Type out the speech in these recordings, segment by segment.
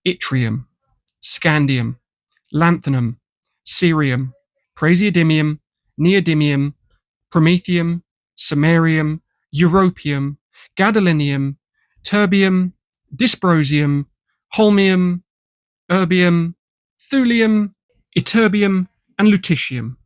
yttrium, scandium, lanthanum, cerium, praseodymium, neodymium, promethium, samarium, europium, gadolinium, terbium, dysprosium, holmium, erbium, thulium, ytterbium, and lutetium.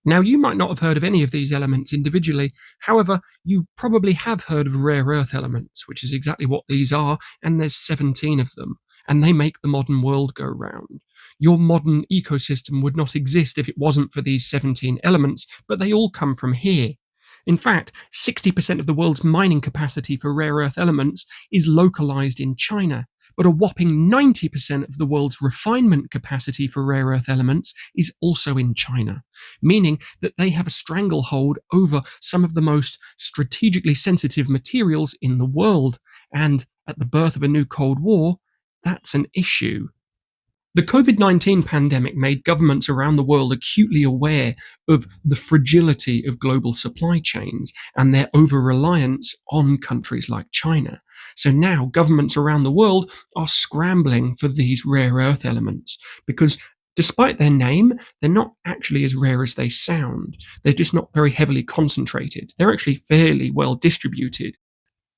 Now, you might not have heard of any of these elements individually. However, you probably have heard of rare earth elements, which is exactly what these are, and there's 17 of them, and they make the modern world go round. Your modern ecosystem would not exist if it wasn't for these 17 elements, but they all come from here. In fact, 60% of the world's mining capacity for rare earth elements is localized in China, but a whopping 90% of the world's refinement capacity for rare earth elements is also in China, meaning that they have a stranglehold over some of the most strategically sensitive materials in the world. And at the birth of a new Cold War, that's an issue. The COVID-19 pandemic made governments around the world acutely aware of the fragility of global supply chains and their over-reliance on countries like China. So now governments around the world are scrambling for these rare earth elements because despite their name, they're not actually as rare as they sound. They're just not very heavily concentrated. They're actually fairly well distributed.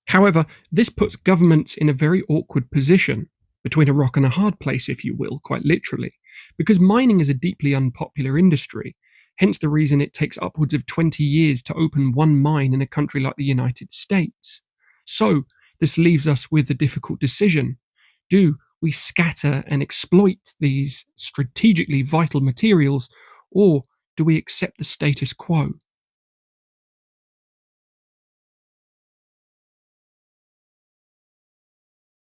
However, this puts governments in a very awkward position, between a rock and a hard place, if you will, quite literally, because mining is a deeply unpopular industry, hence the reason it takes upwards of 20 years to open one mine in a country like the United States. So, this leaves us with a difficult decision. Do we scatter and exploit these strategically vital materials, or do we accept the status quo?